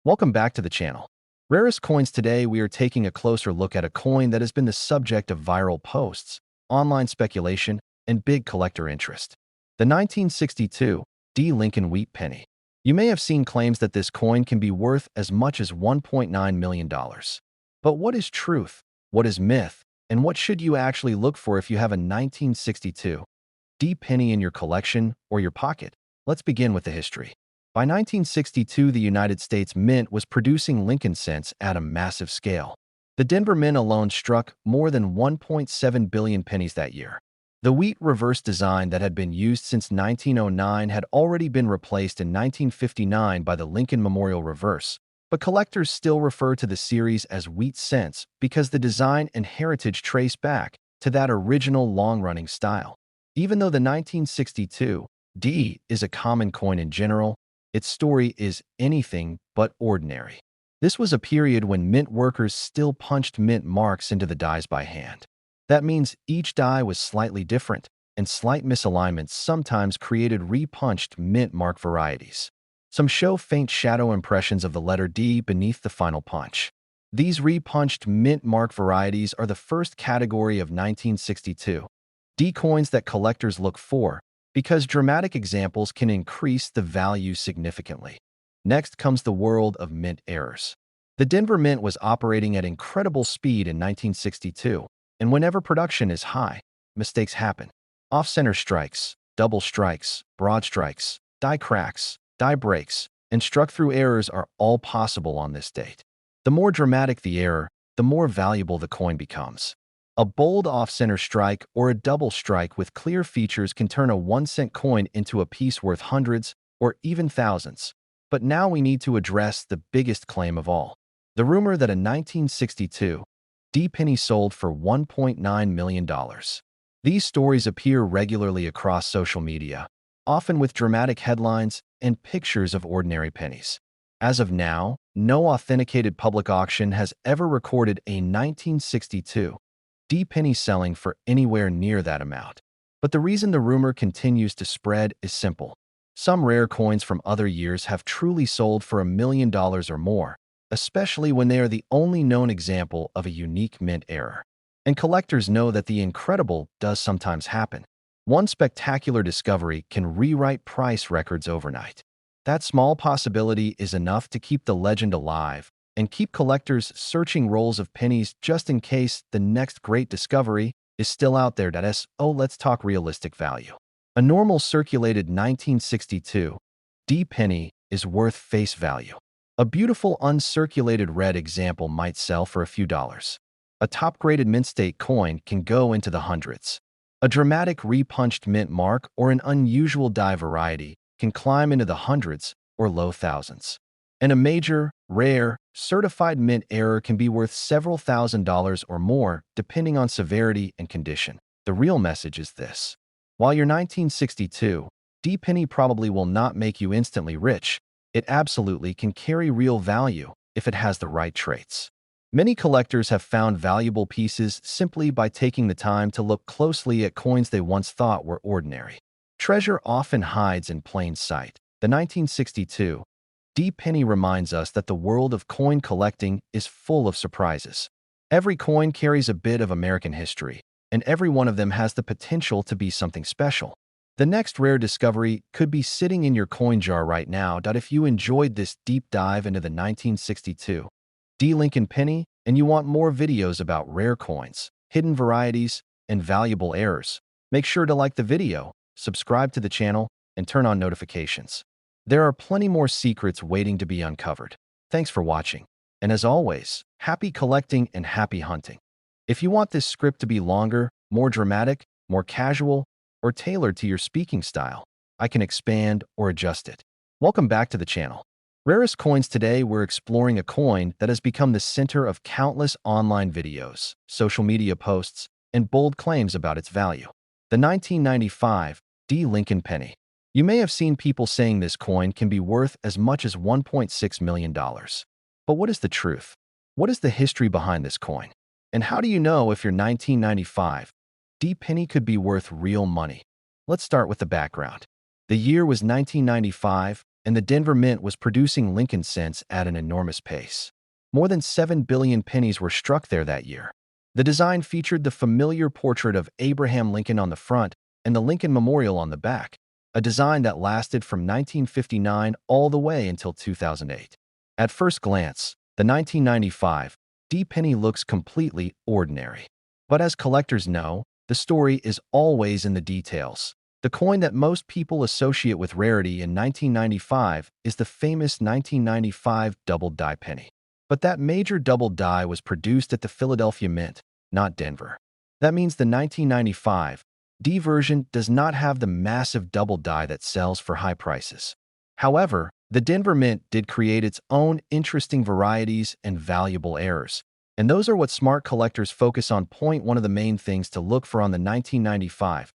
Welcome back to the channel. Rarest coins. Today we are taking a closer look at a coin that has been the subject of viral posts, online speculation, and big collector interest. The 1962 D. Lincoln Wheat Penny. You may have seen claims that this coin can be worth as much as $1.9 million. But what is truth? What is myth? And what should you actually look for if you have a 1962 D penny in your collection or your pocket? Let's begin with the history. By 1962, the United States Mint was producing Lincoln cents at a massive scale. The Denver Mint alone struck more than 1.7 billion pennies that year. The wheat reverse design that had been used since 1909 had already been replaced in 1959 by the Lincoln Memorial Reverse, but collectors still refer to the series as wheat cents because the design and heritage trace back to that original long-running style. Even though the 1962 D is a common coin in general, its story is anything but ordinary. This was a period when mint workers still punched mint marks into the dies by hand. That means each die was slightly different, and slight misalignments sometimes created repunched mint mark varieties. Some show faint shadow impressions of the letter D beneath the final punch. These repunched mint mark varieties are the first category of 1962 D coins that collectors look for, because dramatic examples can increase the value significantly. Next comes the world of mint errors. The Denver Mint was operating at incredible speed in 1962, and whenever production is high, mistakes happen. Off-center strikes, double strikes, broad strikes, die cracks, die breaks, and struck-through errors are all possible on this date. The more dramatic the error, the more valuable the coin becomes. A bold off-center strike or a double strike with clear features can turn a 1-cent coin into a piece worth hundreds or even thousands. But now we need to address the biggest claim of all. The rumor that a 1962 D penny sold for $1.9 million. These stories appear regularly across social media, often with dramatic headlines and pictures of ordinary pennies. As of now, no authenticated public auction has ever recorded a 1962 D penny selling for anywhere near that amount. But the reason the rumor continues to spread is simple. Some rare coins from other years have truly sold for $1 million or more, especially when they are the only known example of a unique mint error. And collectors know that the incredible does sometimes happen. One spectacular discovery can rewrite price records overnight. That small possibility is enough to keep the legend alive and keep collectors searching rolls of pennies just in case the next great discovery is still out there. Let's talk realistic value. A normal circulated 1962 D penny is worth face value. A beautiful uncirculated red example might sell for a few dollars. A top-graded mint state coin can go into the hundreds. A dramatic repunched mint mark or an unusual die variety can climb into the hundreds or low thousands. And a major, rare, certified mint error can be worth several $1,000s or more, depending on severity and condition. The real message is this. While your 1962 D penny probably will not make you instantly rich, it absolutely can carry real value if it has the right traits. Many collectors have found valuable pieces simply by taking the time to look closely at coins they once thought were ordinary. Treasure often hides in plain sight. The 1962 D penny reminds us that the world of coin collecting is full of surprises. Every coin carries a bit of American history, and every one of them has the potential to be something special. The next rare discovery could be sitting in your coin jar right now. If you enjoyed this deep dive into the 1962 D Lincoln penny and you want more videos about rare coins, hidden varieties, and valuable errors, make sure to like the video, subscribe to the channel, and turn on notifications. There are plenty more secrets waiting to be uncovered. Thanks for watching. And as always, happy collecting and happy hunting. If you want this script to be longer, more dramatic, more casual, or tailored to your speaking style, I can expand or adjust it. Welcome back to the channel. Rarest coins. Today we're exploring a coin that has become the center of countless online videos, social media posts, and bold claims about its value. The 1995 D Lincoln penny. You may have seen people saying this coin can be worth as much as $1.6 million. But what is the truth? What is the history behind this coin? And how do you know if your 1995 D penny could be worth real money? Let's start with the background. The year was 1995, and the Denver Mint was producing Lincoln cents at an enormous pace. More than 7 billion pennies were struck there that year. The design featured the familiar portrait of Abraham Lincoln on the front and the Lincoln Memorial on the back, a design that lasted from 1959 all the way until 2008. At first glance, the 1995 D penny looks completely ordinary. But as collectors know, the story is always in the details. The coin that most people associate with rarity in 1995 is the famous 1995 double die penny. But that major double die was produced at the Philadelphia Mint, not Denver. That means the 1995 D version does not have the massive double die that sells for high prices. However, the Denver Mint did create its own interesting varieties and valuable errors. And those are what smart collectors focus on. One of the main things to look for on the 1995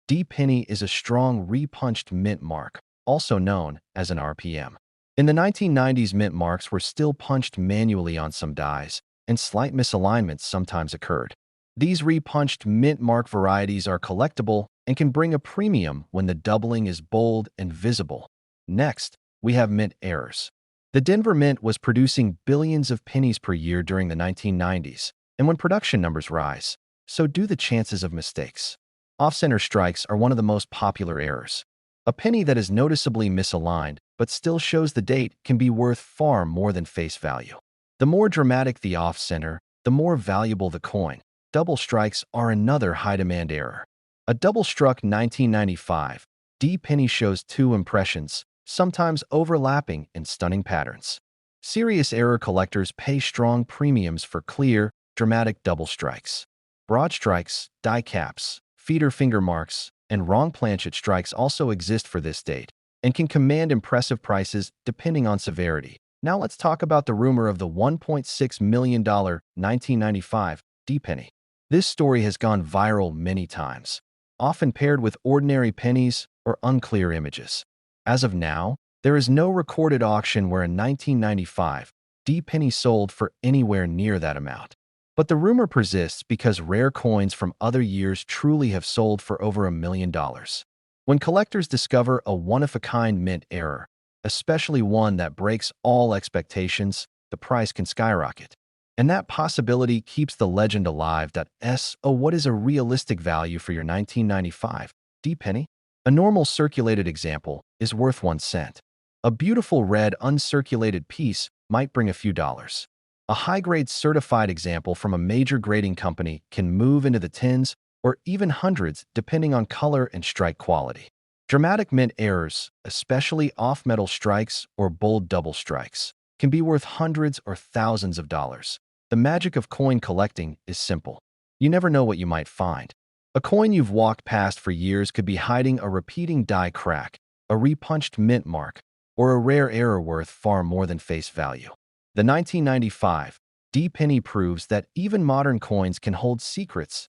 D penny is a strong repunched mint mark, also known as an RPM. In the 1990s, mint marks were still punched manually on some dies, and slight misalignments sometimes occurred. These repunched mint mark varieties are collectible and can bring a premium when the doubling is bold and visible. Next, we have mint errors. The Denver Mint was producing billions of pennies per year during the 1990s, and when production numbers rise, so do the chances of mistakes. Off-center strikes are one of the most popular errors. A penny that is noticeably misaligned but still shows the date can be worth far more than face value. The more dramatic the off-center, the more valuable the coin. Double strikes are another high-demand error. A double-struck 1995 D penny shows two impressions, sometimes overlapping in stunning patterns. Serious error collectors pay strong premiums for clear, dramatic double strikes. Broad strikes, die caps, feeder finger marks, and wrong planchet strikes also exist for this date and can command impressive prices depending on severity. Now let's talk about the rumor of the $1.6 million 1995 D penny. This story has gone viral many times, often paired with ordinary pennies or unclear images. As of now, there is no recorded auction where a 1995 D penny sold for anywhere near that amount. But the rumor persists because rare coins from other years truly have sold for over $1 million. When collectors discover a one-of-a-kind mint error, especially one that breaks all expectations, the price can skyrocket. And that possibility keeps the legend alive that what is a realistic value for your 1995 D penny? A normal circulated example is worth 1 cent. A beautiful red uncirculated piece might bring a few dollars. A high-grade certified example from a major grading company can move into the tens or even hundreds depending on color and strike quality. Dramatic mint errors, especially off-metal strikes or bold double strikes, can be worth hundreds or thousands of dollars. The magic of coin collecting is simple. You never know what you might find. A coin you've walked past for years could be hiding a repeating die crack, a repunched mint mark, or a rare error worth far more than face value. The 1995 D penny proves that even modern coins can hold secrets.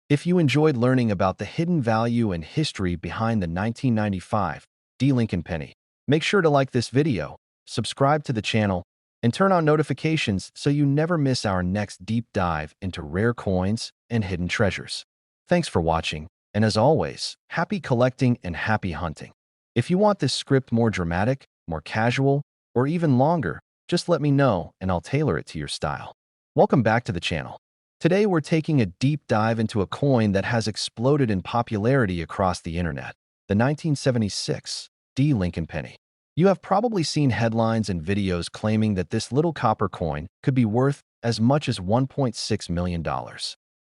If you enjoyed learning about the hidden value and history behind the 1995 D Lincoln penny, make sure to like this video, subscribe to the channel, and turn on notifications so you never miss our next deep dive into rare coins and hidden treasures. Thanks for watching, and as always, happy collecting and happy hunting. If you want this script more dramatic, more casual, or even longer, just let me know and I'll tailor it to your style. Welcome back to the channel. Today we're taking a deep dive into a coin that has exploded in popularity across the internet, the 1976 D Lincoln penny. You have probably seen headlines and videos claiming that this little copper coin could be worth as much as $1.6 million.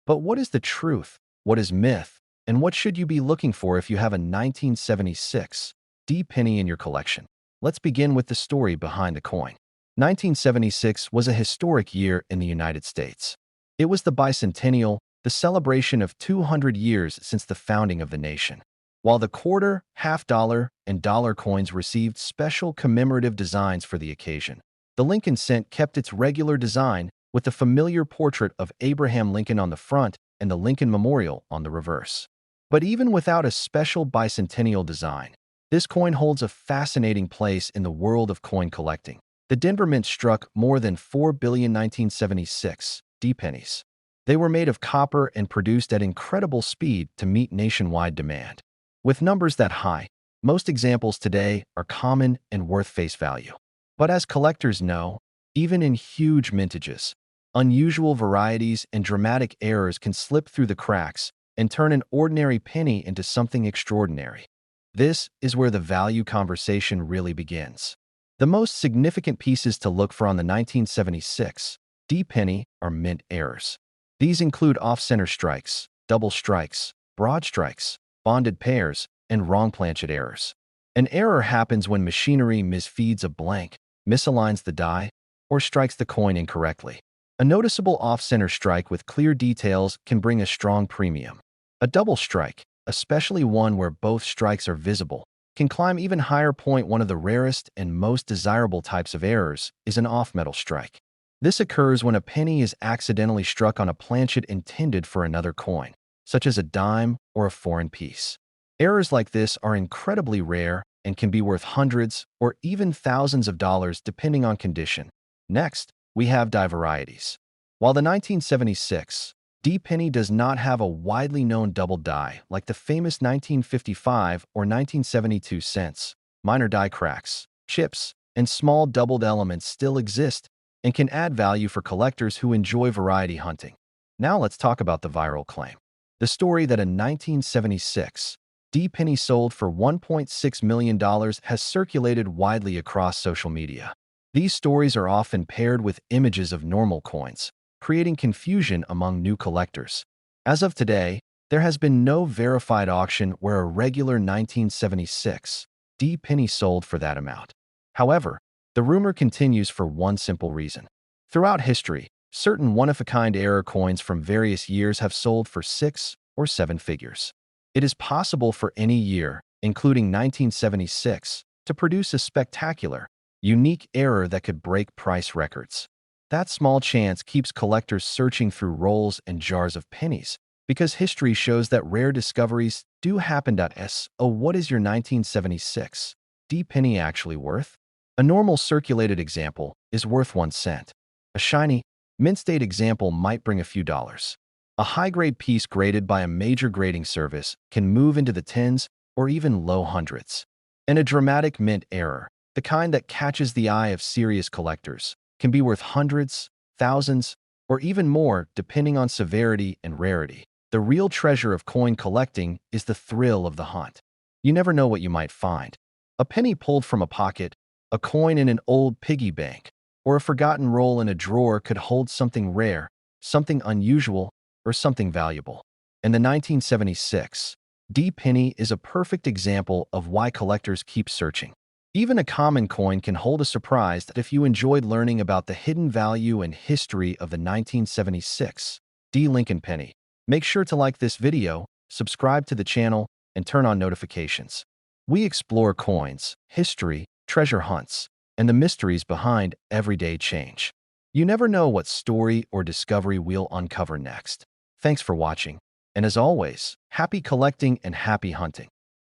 But what is the truth? What is myth? And what should you be looking for if you have a 1976 D penny in your collection? Let's begin with the story behind the coin. 1976 was a historic year in the United States. It was the bicentennial, the celebration of 200 years since the founding of the nation. While the quarter, half-dollar, and dollar coins received special commemorative designs for the occasion, the Lincoln cent kept its regular design with the familiar portrait of Abraham Lincoln on the front and the Lincoln Memorial on the reverse. But even without a special bicentennial design, this coin holds a fascinating place in the world of coin collecting. The Denver Mint struck more than 4 billion 1976 D pennies. They were made of copper and produced at incredible speed to meet nationwide demand. With numbers that high, Most examples today are common and worth face value. But as collectors know, even in huge mintages, unusual varieties and dramatic errors can slip through the cracks and turn an ordinary penny into something extraordinary. This is where the value conversation really begins. The most significant pieces to look for on the 1976 D penny are mint errors. These include off-center strikes, double strikes, broad strikes, bonded pairs, and wrong planchet errors. An error happens when machinery misfeeds a blank, misaligns the die, or strikes the coin incorrectly. A noticeable off-center strike with clear details can bring a strong premium. A double strike, especially one where both strikes are visible, can climb even higher. One of the rarest and most desirable types of errors is an off-metal strike. This occurs when a penny is accidentally struck on a planchet intended for another coin, such as a dime or a foreign piece. Errors like this are incredibly rare and can be worth hundreds or even thousands of dollars depending on condition. Next, we have die varieties. While the 1976 D penny does not have a widely known double die like the famous 1955 or 1972 cents, minor die cracks, chips, and small doubled elements still exist and can add value for collectors who enjoy variety hunting. Now let's talk about the viral claim. The story that a 1976 D penny sold for $1.6 million has circulated widely across social media. These stories are often paired with images of normal coins, creating confusion among new collectors. As of today, there has been no verified auction where a regular 1976 D penny sold for that amount. However, the rumor continues for one simple reason. Throughout history, certain one-of-a-kind error coins from various years have sold for 6 or 7 figures. It is possible for any year, including 1976, to produce a spectacular, unique error that could break price records. That small chance keeps collectors searching through rolls and jars of pennies, because history shows that rare discoveries do happen. So what is your 1976 D penny actually worth? A normal circulated example is worth 1 cent. A shiny, mint-state example might bring a few dollars. A high-grade piece graded by a major grading service can move into the tens or even low hundreds. And a dramatic mint error, the kind that catches the eye of serious collectors, can be worth hundreds, thousands, or even more depending on severity and rarity. The real treasure of coin collecting is the thrill of the hunt. You never know what you might find. A penny pulled from a pocket, a coin in an old piggy bank, or a forgotten roll in a drawer could hold something rare, something unusual, or something valuable. And the 1976 D penny is a perfect example of why collectors keep searching. Even a common coin can hold a surprise. That if you enjoyed learning about the hidden value and history of the 1976 D Lincoln penny, make sure to like this video, subscribe to the channel, and turn on notifications. We explore coins, history, treasure hunts, and the mysteries behind everyday change. You never know what story or discovery we'll uncover next. Thanks for watching, and as always, happy collecting and happy hunting.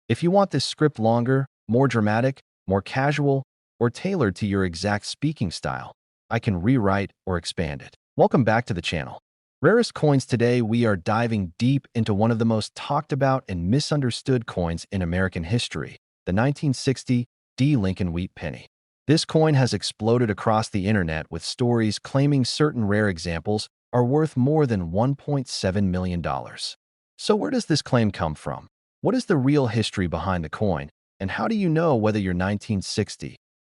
If you want this script longer, more dramatic, more casual, or tailored to your exact speaking style, I can rewrite or expand it. Welcome back to the channel. Rarest coins. Today we are diving deep into one of the most talked about and misunderstood coins in American history, the 1960 D Lincoln wheat penny. This coin has exploded across the internet with stories claiming certain rare examples are worth more than $1.7 million. So where does this claim come from? What is the real history behind the coin? And how do you know whether your 1960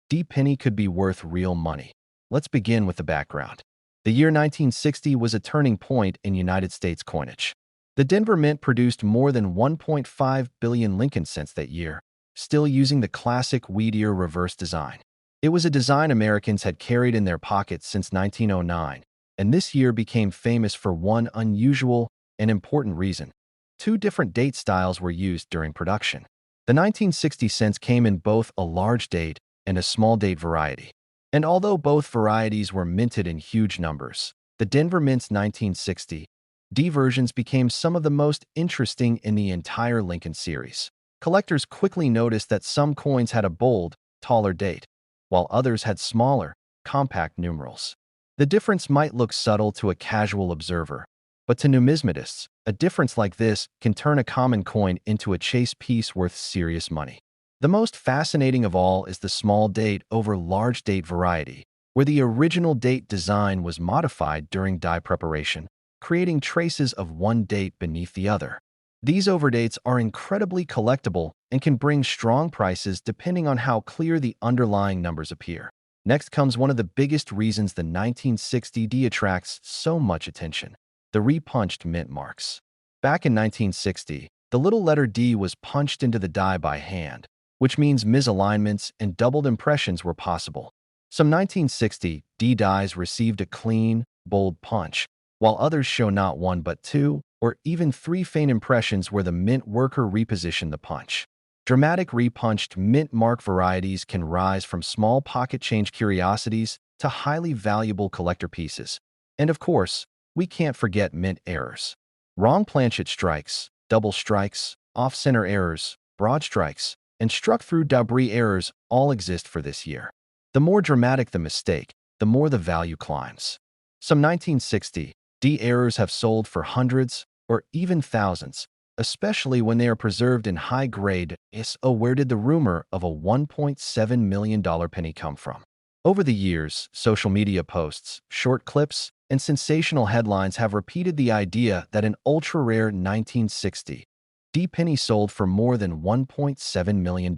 D penny could be worth real money? Let's begin with the background. The year 1960 was a turning point in United States coinage. The Denver Mint produced more than 1.5 billion Lincoln cents that year, still using the classic wheat-ear reverse design. It was a design Americans had carried in their pockets since 1909, and this year became famous for one unusual and important reason. 2 different date styles were used during production. The 1960 cents came in both a large date and a small date variety. And although both varieties were minted in huge numbers, the Denver Mint's 1960 D versions became some of the most interesting in the entire Lincoln series. Collectors quickly noticed that some coins had a bold, taller date, while others had smaller, compact numerals. The difference might look subtle to a casual observer, but to numismatists, a difference like this can turn a common coin into a chase piece worth serious money. The most fascinating of all is the small date over large date variety, where the original date design was modified during die preparation, creating traces of one date beneath the other. These overdates are incredibly collectible and can bring strong prices depending on how clear the underlying numbers appear. Next comes one of the biggest reasons the 1960 D attracts so much attention: the repunched mint marks. Back in 1960, the little letter D was punched into the die by hand, which means misalignments and doubled impressions were possible. Some 1960 D dies received a clean, bold punch, while others show not one but two, or even three faint impressions where the mint worker repositioned the punch. Dramatic repunched mint mark varieties can rise from small pocket change curiosities to highly valuable collector pieces. And of course, we can't forget mint errors. Wrong planchet strikes, double strikes, off-center errors, broad strikes, and struck-through debris errors all exist for this year. The more dramatic the mistake, the more the value climbs. Some 1960 D errors have sold for hundreds or even thousands, especially when they are preserved in high grade. So where did the rumor of a $1.7 million penny come from? Over the years, social media posts, short clips, and sensational headlines have repeated the idea that an ultra-rare 1960 D penny sold for more than $1.7 million.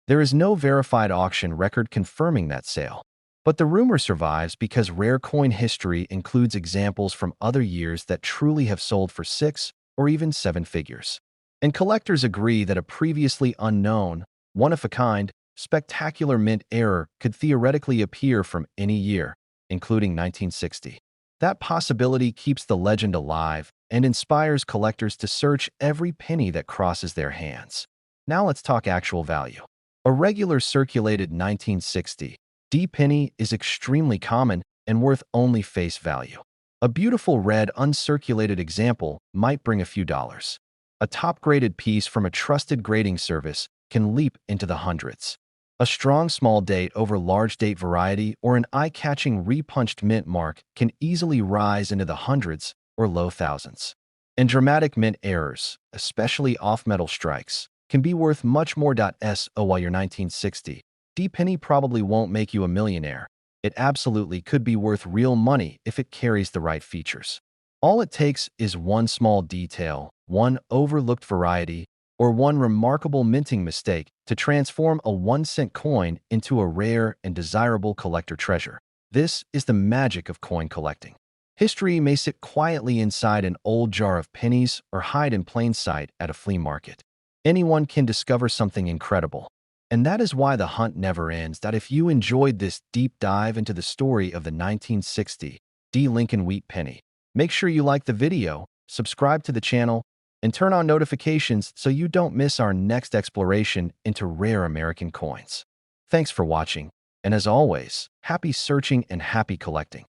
There is no verified auction record confirming that sale, but the rumor survives because rare coin history includes examples from other years that truly have sold for six or even seven figures. And collectors agree that a previously unknown, one-of-a-kind, spectacular mint error could theoretically appear from any year, including 1960. That possibility keeps the legend alive and inspires collectors to search every penny that crosses their hands. Now let's talk actual value. A regular circulated 1960 D penny is extremely common and worth only face value. A beautiful red uncirculated example might bring a few dollars. A top-graded piece from a trusted grading service can leap into the hundreds. A strong small date over large date variety or an eye-catching repunched mint mark can easily rise into the hundreds or low thousands. And dramatic mint errors, especially off-metal strikes, can be worth much more. So while your 1960 D penny probably won't make you a millionaire, it absolutely could be worth real money if it carries the right features. All it takes is one small detail, one overlooked variety, or one remarkable minting mistake to transform a 1-cent coin into a rare and desirable collector treasure. This is the magic of coin collecting. History may sit quietly inside an old jar of pennies or hide in plain sight at a flea market. Anyone can discover something incredible. And that is why the hunt never ends. If you enjoyed this deep dive into the story of the 1960 D Lincoln Wheat penny, make sure you like the video, subscribe to the channel, and turn on notifications so you don't miss our next exploration into rare American coins. Thanks for watching, and as always, happy searching and happy collecting.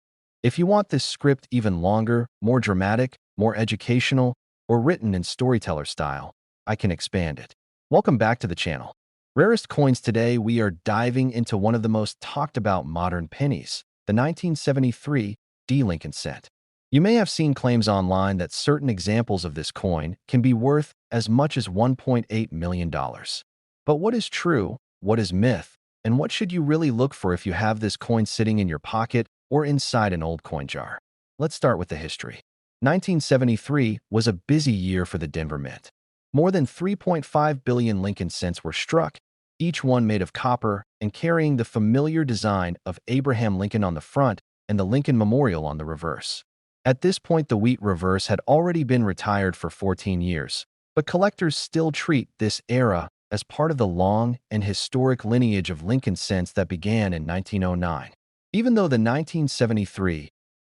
If you want this script even longer, more dramatic, more educational, or written in storyteller style, I can expand it. Welcome back to the channel. Rarest coins today, we are diving into one of the most talked about modern pennies, the 1973 D Lincoln cent. You may have seen claims online that certain examples of this coin can be worth as much as $1.8 million. But what is true, what is myth, and what should you really look for if you have this coin sitting in your pocket or inside an old coin jar? Let's start with the history. 1973 was a busy year for the Denver Mint. More than 3.5 billion Lincoln cents were struck, each one made of copper and carrying the familiar design of Abraham Lincoln on the front and the Lincoln Memorial on the reverse. At this point, the wheat reverse had already been retired for 14 years, but collectors still treat this era as part of the long and historic lineage of Lincoln cents that began in 1909. Even though the 1973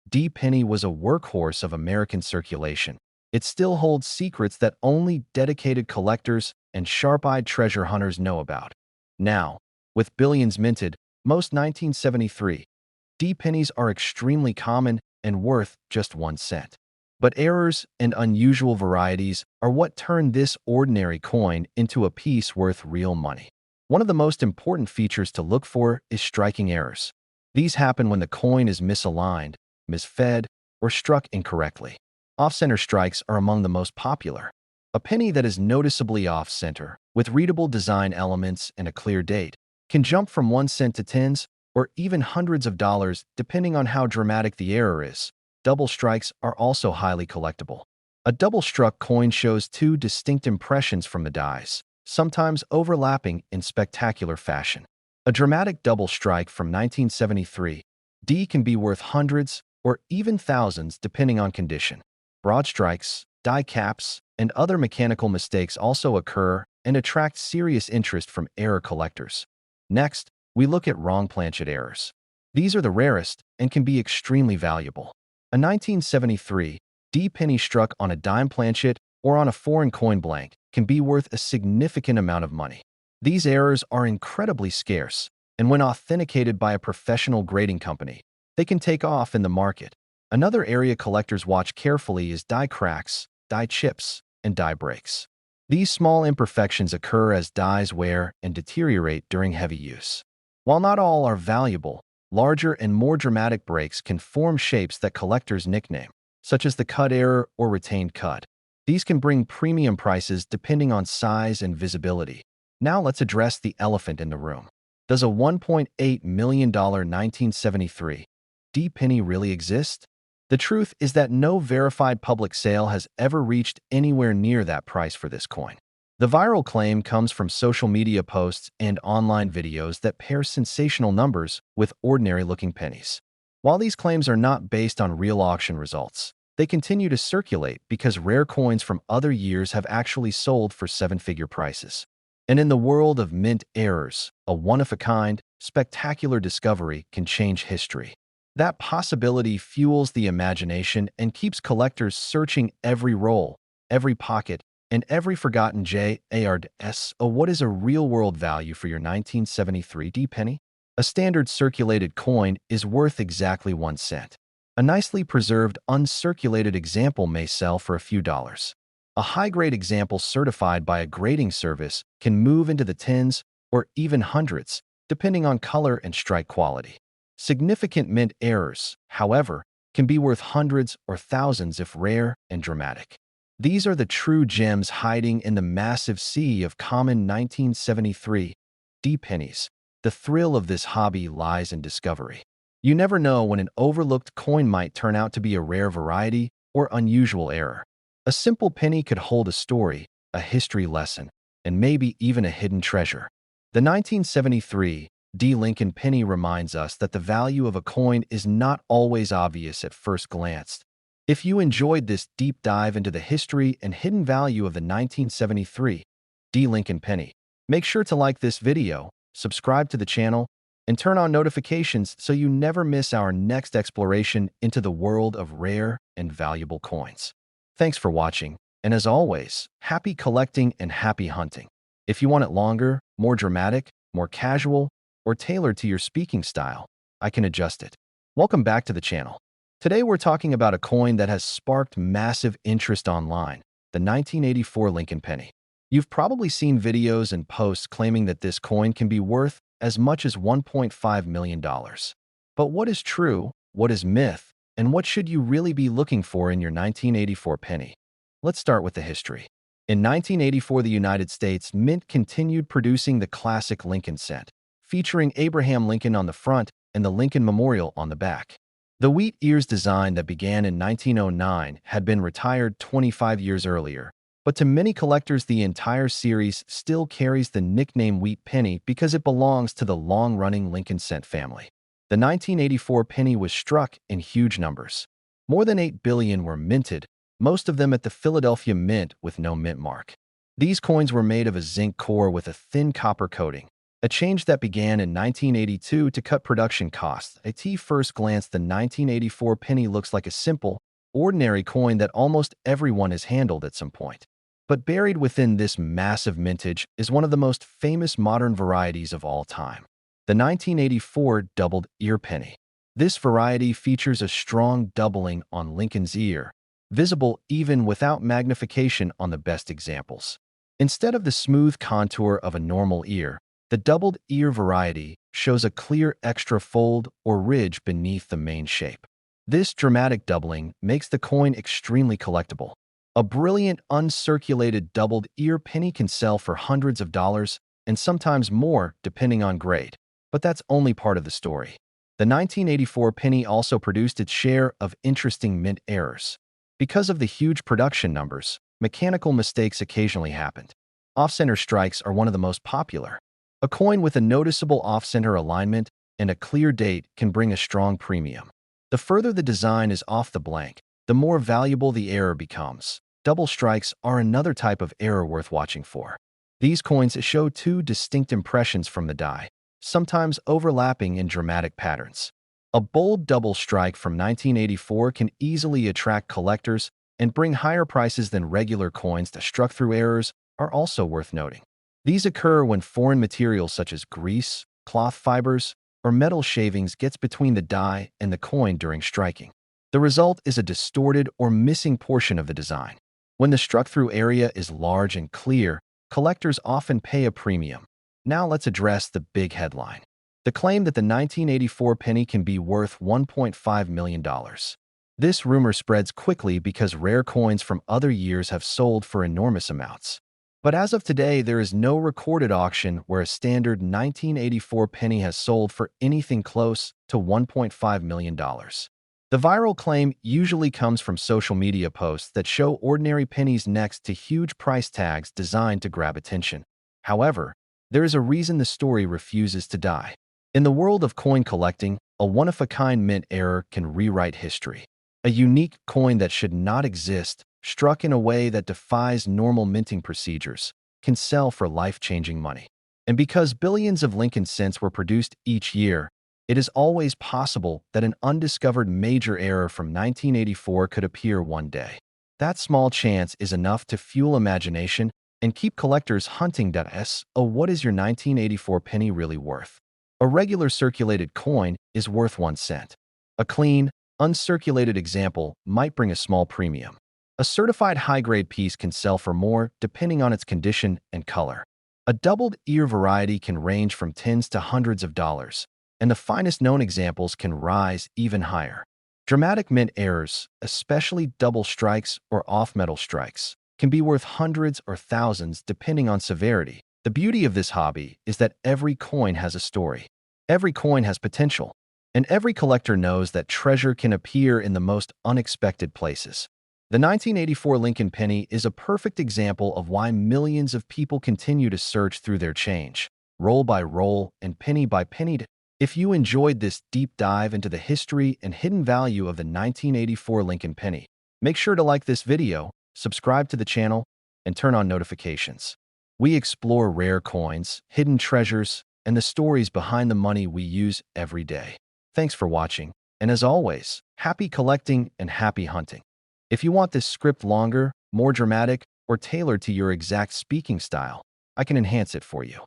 D penny was a workhorse of American circulation, it still holds secrets that only dedicated collectors and sharp-eyed treasure hunters know about. Now, with billions minted, most 1973 D pennies are extremely common and worth just 1 cent. But errors and unusual varieties are what turn this ordinary coin into a piece worth real money. One of the most important features to look for is striking errors. These happen when the coin is misaligned, misfed, or struck incorrectly. Off-center strikes are among the most popular. A penny that is noticeably off-center, with readable design elements and a clear date, can jump from 1 cent to tens or even hundreds of dollars depending on how dramatic the error is. Double strikes are also highly collectible. A double-struck coin shows two distinct impressions from the dies, sometimes overlapping in spectacular fashion. A dramatic double strike from 1973 D can be worth hundreds or even thousands depending on condition. Broad strikes, die caps, and other mechanical mistakes also occur and attract serious interest from error collectors. Next, we look at wrong planchet errors. These are the rarest and can be extremely valuable. A 1973 D penny struck on a dime planchet or on a foreign coin blank can be worth a significant amount of money. These errors are incredibly scarce, and when authenticated by a professional grading company, they can take off in the market. Another area collectors watch carefully is die cracks, die chips, and die breaks. These small imperfections occur as dies wear and deteriorate during heavy use. While not all are valuable, larger and more dramatic breaks can form shapes that collectors nickname, such as the cut error or retained cut. These can bring premium prices depending on size and visibility. Now let's address the elephant in the room. Does a $1.8 million 1973 D penny really exist? The truth is that no verified public sale has ever reached anywhere near that price for this coin. The viral claim comes from social media posts and online videos that pair sensational numbers with ordinary-looking pennies. While these claims are not based on real auction results, they continue to circulate because rare coins from other years have actually sold for seven-figure prices. And in the world of mint errors, a one-of-a-kind, spectacular discovery can change history. That possibility fuels the imagination and keeps collectors searching every roll, every pocket, and every forgotten JARS. What is a real-world value for your 1973 D penny? A standard circulated coin is worth exactly 1 cent. A nicely preserved, uncirculated example may sell for a few dollars. A high-grade example certified by a grading service can move into the tens or even hundreds, depending on color and strike quality. Significant mint errors, however, can be worth hundreds or thousands if rare and dramatic. These are the true gems hiding in the massive sea of common 1973 D pennies. The thrill of this hobby lies in discovery. You never know when an overlooked coin might turn out to be a rare variety or unusual error. A simple penny could hold a story, a history lesson, and maybe even a hidden treasure. The 1973 D Lincoln penny reminds us that the value of a coin is not always obvious at first glance. If you enjoyed this deep dive into the history and hidden value of the 1973 D Lincoln penny, make sure to like this video, subscribe to the channel, and turn on notifications so you never miss our next exploration into the world of rare and valuable coins. Thanks for watching, and as always, happy collecting and happy hunting. If you want it longer, more dramatic, more casual, or tailored to your speaking style, I can adjust it. Welcome back to the channel. Today we're talking about a coin that has sparked massive interest online, the 1984 Lincoln penny. You've probably seen videos and posts claiming that this coin can be worth as much as $1.5 million. But what is true, what is myth, and what should you really be looking for in your 1984 penny? Let's start with the history. In 1984, the United States Mint continued producing the classic Lincoln cent, featuring Abraham Lincoln on the front and the Lincoln Memorial on the back. The wheat ears design that began in 1909 had been retired 25 years earlier, but to many collectors the entire series still carries the nickname Wheat Penny because it belongs to the long-running Lincoln cent family. The 1984 penny was struck in huge numbers. More than 8 billion were minted, most of them at the Philadelphia Mint with no mint mark. These coins were made of a zinc core with a thin copper coating, a change that began in 1982 to cut production costs. At first glance, the 1984 penny looks like a simple, ordinary coin that almost everyone has handled at some point. But buried within this massive mintage is one of the most famous modern varieties of all time, the 1984 doubled ear penny. This variety features a strong doubling on Lincoln's ear, visible even without magnification on the best examples. Instead of the smooth contour of a normal ear, the doubled ear variety shows a clear extra fold or ridge beneath the main shape. This dramatic doubling makes the coin extremely collectible. A brilliant uncirculated doubled ear penny can sell for hundreds of dollars and sometimes more depending on grade. But that's only part of the story. The 1984 penny also produced its share of interesting mint errors. Because of the huge production numbers, mechanical mistakes occasionally happened. Off-center strikes are one of the most popular. A coin with a noticeable off-center alignment and a clear date can bring a strong premium. The further the design is off the blank, the more valuable the error becomes. Double strikes are another type of error worth watching for. These coins show two distinct impressions from the die, sometimes overlapping in dramatic patterns. A bold double strike from 1984 can easily attract collectors and bring higher prices than regular coins that struck through errors are also worth noting. These occur when foreign materials such as grease, cloth fibers, or metal shavings gets between the die and the coin during striking. The result is a distorted or missing portion of the design. When the struck-through area is large and clear, collectors often pay a premium. Now let's address the big headline. The claim that the 1984 penny can be worth $1.5 million. This rumor spreads quickly because rare coins from other years have sold for enormous amounts. But as of today, there is no recorded auction where a standard 1984 penny has sold for anything close to $1.5 million. The viral claim usually comes from social media posts that show ordinary pennies next to huge price tags designed to grab attention. However, there is a reason the story refuses to die. In the world of coin collecting, a one-of-a-kind mint error can rewrite history. A unique coin that should not exist, struck in a way that defies normal minting procedures, can sell for life-changing money. And because billions of Lincoln cents were produced each year, it is always possible that an undiscovered major error from 1984 could appear one day. That small chance is enough to fuel imagination and keep collectors hunting. What is your 1984 penny really worth? A regular circulated coin is worth 1 cent. A clean, uncirculated example might bring a small premium. A certified high-grade piece can sell for more depending on its condition and color. A doubled ear variety can range from tens to hundreds of dollars, and the finest known examples can rise even higher. Dramatic mint errors, especially double strikes or off-metal strikes, can be worth hundreds or thousands depending on severity. The beauty of this hobby is that every coin has a story. Every coin has potential, and every collector knows that treasure can appear in the most unexpected places. The 1984 Lincoln penny is a perfect example of why millions of people continue to search through their change, roll by roll and penny by penny. If you enjoyed this deep dive into the history and hidden value of the 1984 Lincoln penny, make sure to like this video, subscribe to the channel, and turn on notifications. We explore rare coins, hidden treasures, and the stories behind the money we use every day. Thanks for watching, and as always, happy collecting and happy hunting. If you want this script longer, more dramatic, or tailored to your exact speaking style, I can enhance it for you.